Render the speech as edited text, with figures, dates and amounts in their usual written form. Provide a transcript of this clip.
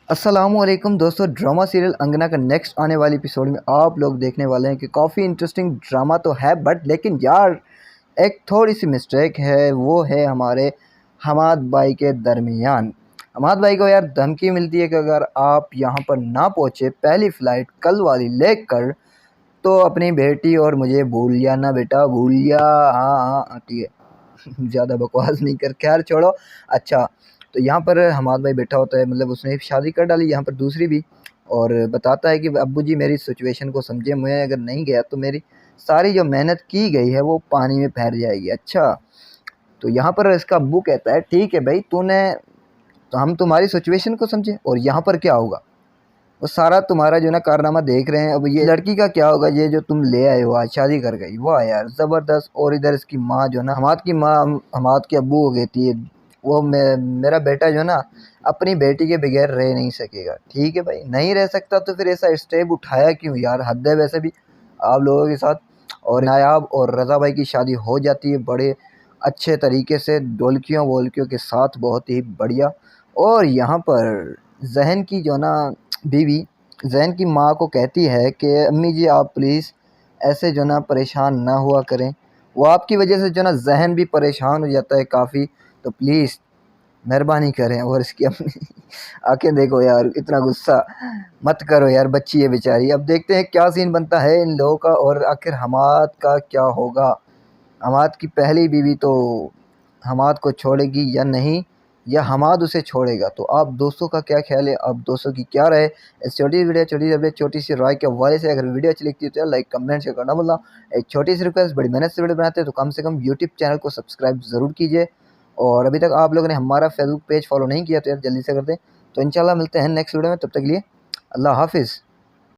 अस्सलामुअलैकुम दोस्तों, drama serial अंगना का नेक्स्ट आने वाली एपिसोड में आप लोग देखने वाले हैं कि काफ़ी इंटरेस्टिंग ड्रामा तो है, बट लेकिन यार एक थोड़ी सी मिस्टेक है। वो है हमारे हमाद भाई के दरमियान। हमाद भाई को यार धमकी मिलती है कि अगर आप यहाँ पर ना पहुँचे पहली फ़्लाइट कल वाली लेकर, तो अपनी बेटी और मुझे भूल जाना बेटा, भूल जा। हाँ हाँ हाँ, ठीक है। ज़्यादा बकवास नहीं कर, खैर छोड़ो। अच्छा, तो यहाँ पर हमाद भाई बैठा होता है, मतलब उसने शादी कर डाली यहाँ पर दूसरी भी, और बताता है कि अब्बू जी मेरी सिचुएशन को समझे, मैं अगर नहीं गया तो मेरी सारी जो मेहनत की गई है वो पानी में फैल जाएगी। अच्छा, तो यहाँ पर इसका अब्बू कहता है ठीक है भाई, तूने तो हम तुम्हारी सिचुएशन को समझे और यहाँ पर क्या होगा वो सारा तुम्हारा जो ना कारनामा देख रहे हैं। अब ये लड़की का क्या होगा, ये जो तुम ले आए हो आज शादी कर गई, वाह यार ज़बरदस्त। और इधर इसकी माँ जो ना, हमाद की माँ, हमाद की अब्बू हो कहती है वो मेरा बेटा जो ना अपनी बेटी के बगैर रह नहीं सकेगा। ठीक है भाई, नहीं रह सकता तो फिर ऐसा स्टेप उठाया क्यों यार, हद है वैसे भी आप लोगों के साथ। और नायाब और रज़ा भाई की शादी हो जाती है बड़े अच्छे तरीके से, ढोलकियों वोलकियों के साथ, बहुत ही बढ़िया। और यहाँ पर जहन की जो ना बीवी जैन की माँ को कहती है कि अम्मी जी आप प्लीज़ ऐसे जो ना परेशान ना हुआ करें, वो आपकी वजह से जो ना जहन भी परेशान हो जाता है काफ़ी, तो प्लीज़ मेहरबानी करें। और इसकी अपनी आंखें देखो यार, इतना गुस्सा मत करो यार, बच्ची है बेचारी। अब देखते हैं क्या सीन बनता है इन लोगों का, और आखिर हमाद का क्या होगा। हमाद की पहली बीवी तो हमाद को छोड़ेगी या नहीं, या हमाद उसे छोड़ेगा। तो आप दोस्तों का क्या ख्याल है, आप दोस्तों की क्या राय इस छोटी वीडियो छोटी अपडेट छोटी सी राय के हवाले से। अगर वीडियो अच्छी लगती है तो लाइक कमेंट शेयर करना भूलना। एक छोटी सी रिक्वेस्ट, बड़ी मेहनत से वीडियो बनाते हैं तो कम से कम यूट्यूब चैनल को सब्सक्राइब ज़रूर कीजिए, और अभी तक आप लोगों ने हमारा फेसबुक पेज फॉलो नहीं किया तो यार जल्दी से कर दें। तो इंशाल्लाह मिलते हैं नेक्स्ट वीडियो में, तब तक के लिए अल्लाह हाफिज़।